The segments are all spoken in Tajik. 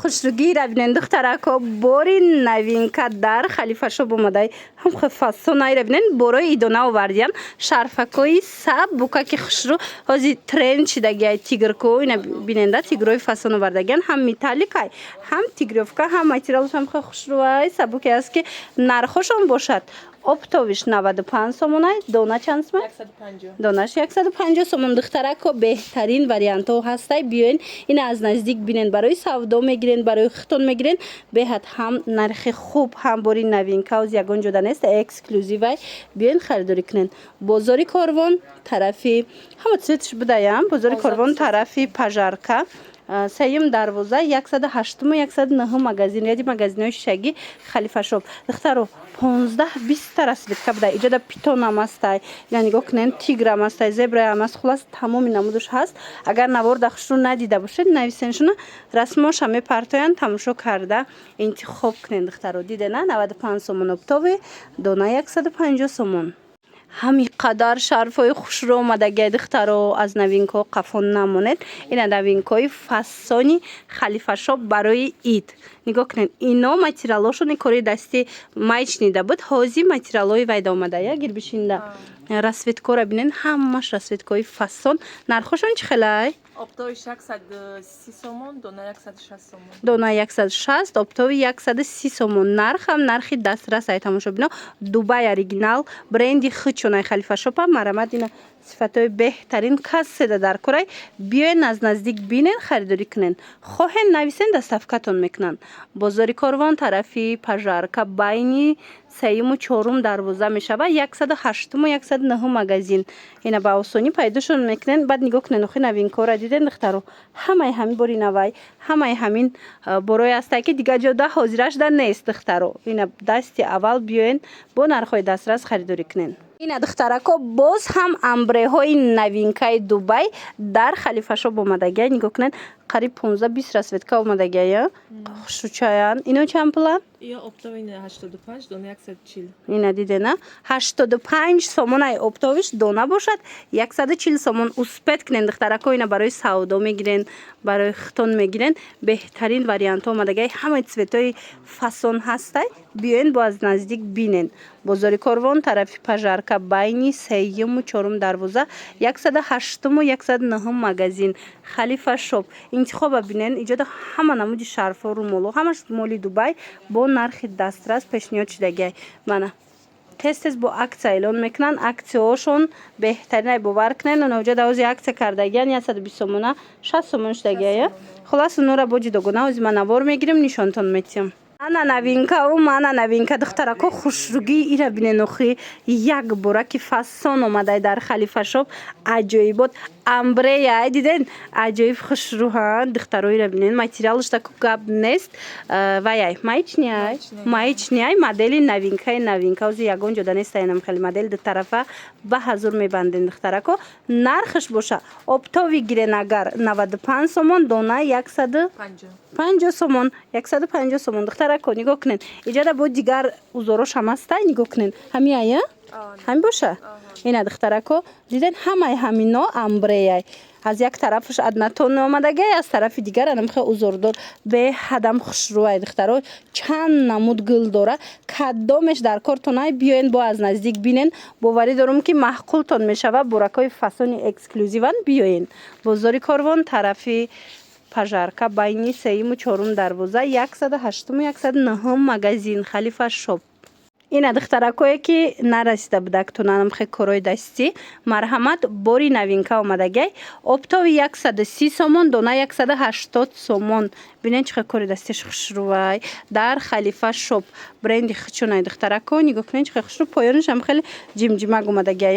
хушругиро бинен духтарако бори новинка дар халифашоб омадай ҳам фасонайро бинен борои идона овардиям шарфакои сабука ки хушру ҳозир тренд шидагиай тигрко ина биненда тигрои фасон овардагиан ҳам металликай ҳам тигровка ҳам материалш ҳам хушрувай сабуке аст ки нархошон бошад оптовиш 95 сомонай дона чанд сомон 150 донаш 150 сомон духтарако беҳтарин вариантҳо ҳастай биёин ина аз наздик бинен барои савдо мегирен барои хитон мегирен беҳад ҳам нархи хуб ҳам бори новинка оз ягон ҷода нест эксклюзивай биёин харидорӣ кунен бозори корвон тарафи ҳама цветш бидаям бозори корвон тарафи пажарка сеюм дарвоза 108 109 магазин яди магазинҳои шишагӣ халифашоб духтаро 15-20 расветка буда иҷода питонам астай я нигоҳ кунен тиграм астай зебраям аст хулас тамоми намудуш ҳаст агар наворда хушру надида бошед нависеншуна расмоша мепартоянд тамошо карда интихоб кунен духтаро дидена 95 сомон оптове дона 150 сомон ҳами қадар шарфҳои хушрӯ омадагиай духтаро аз новинкаҳо қафон намонед ина новинкаҳои фасони халифашоб барои ид нигоҳ кунед ино материалошони кори дастӣ майчнида буд ҳозир материалҳои вайда омадая гирбишинда расветкора бинен ҳамаш расветкаҳои фасон нархошон чӣ хелай оптови 130 сомон дона 160 сомон дона 160 оптови 130 сомон нархам нархи дастрас ай тамошо бино дубай оригинал бренди хичонай халифашопа марамад ина сифатҳои беҳтарин касседа дар корай биёен аз наздик бинен харидорӣ кунен хоҳен нависен доставкатон мекунанд бозори корвон тарафи пажарка байни сеюму чорум дарвоза мешава 108 109 магазин ина ба осонӣ пайдошон мекунен баъд нигоҳ кунен охи новинкаҳоро диден духтаро ҳамаи ҳамин бори навай ҳамаи ҳамин борое астае ки дигар ҷода ҳозирашда нест духтаро ина дасти аввал биёен бо нархҳои дастрас харидорӣ кунен ина духтарако боз ҳам амбреҳои новинкаи дубай дар халифашоб омадагиай нигоҳ кунен қариб 15-20 расветка омадагиая хушручаян ино чанд пулан ё оптови 85 дона 140 ина дидена 85 сомонай оптовиш дона бошад 140 сомон успет кунен духтарако ина барои савдо мегирен барои хитон мегирен беҳтарин вариантҳо омадагиай ҳамаи цветҳои фасон ҳастай биёен бо аз наздик бинен бозори корвон тарафи пажарка байни сеюму чорум дарвоза 108 109 магазин халифашоб интихоба бинен иҷода ҳама намуди шарфҳо румолҳо ҳамаш моли дубай бо нархи дастрас пешниҳод шидагиай мана тез бо аксия эълон мекунанд аксияҳошон беҳтаринай бовар кунен онаҷода ози аксия кардагиан 120 сомона 60 сомон шидагиая хулас унора бо ҷудогона ози ма навор мегирем нишонтон метиҳам ана новинка духтарако хушругии ира бинен охи як бора ки фасон омадай дар халифашоб аҷоибот амбреяй диден аҷоиб хушрӯҳан духтаро ира бинен материалш таку гап нест ваяй майчниай модели новинка ози ягон ҷода нестаянам хели модели дутарафа ба ҳазур мебанден духтарако нархш боша оптови гирен агар 95 сомон дона 150 сомон 150 сомон духтарако нигоҳ кунен иҷода бо дигар узорош ҳам астай нигоҳ кунен ҳамияя ҳамин боша ина духтарако диден ҳамаи ҳамино амбреяй аз як тарафш аднатон омадагиай аз тарафи дигар анамхе узордор беҳадам хушрӯай духтаро чанд намуд гул дора кадомеш дар кортонай биёен бо аз наздик бинен боварӣ дорум ки маҳқултон мешава буракҳои фасони эксклюзиван биёен бозори корвон тарафи пажарка байни сеюму чорум дарвоза 108 109 магазин халифашоб ина духтаракое ки нарасида будактонанам хе корои дастӣ марҳамат бори новинка омадагиай оптови 130 сомон дона 180 сомон бинен чихе кори дастиш хушрӯвай дар халифашоб бренди хичонай духтарако нигоҳ кунен чихе хушрӯ поёнишам хеле ҷимҷимак омадагиай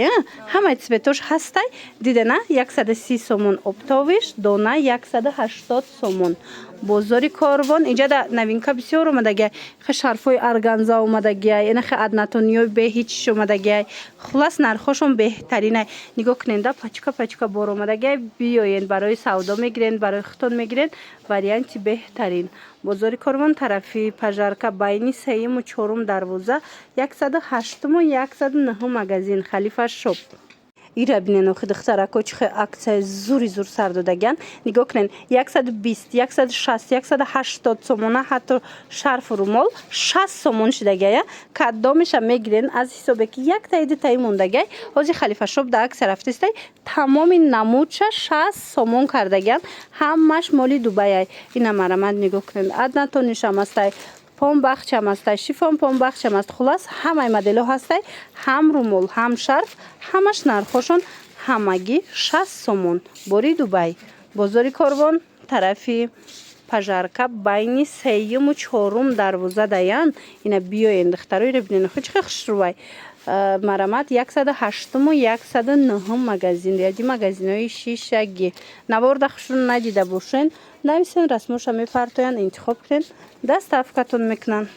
ҳамаи цветош ҳастай дидена 130 сомон оптовиш дона 180 сомон бозори корвон иҷода новинка бисёр омадагиай хе шарфҳои арганза омадагиай ина хе аднатониёи беҳичиш омадагиай хулас нархошон беҳтаринай нигоҳ куненда пачка бор омадагиай биёен барои савдо мегирен барои хитон мегирен варианти беҳтарин бозори корвон тарафи пажарка байни сеюму чорум дарвоза 108 109 магазин халифашоб ира бинен охи духтарако чихе акция зури зур сар додаган нигоҳ кунен 120 160 180 сомона ҳатто шарфу румол 60 сомон шидагая каддомиша мегирен аз ҳисобе ки як таиди таи мондагай ҳози халифашоп да акция рафтистай тамоми намудша 60 сомон кардаган ҳамаш моли дубайай ина марамад нигоҳ кунен аднатонишам астай помбахчам астай шифон помбахчам аст хулас ҳамаи моделҳо ҳастай ҳам румол ҳам шарф ҳамаш нархошон ҳамагӣ 60 сомон бори дубай бозори корвон тарафи пажарка байни 3-ю 4-ум дарвоза даян ина биёен духтароира бинен чихе хушрувай марамад 108-ум 109-ум магазин яди магазинҳои шишагӣ наворда хушру надида бошен нависен расмоша мепартоян интихоб кунен даставкатон мекунанд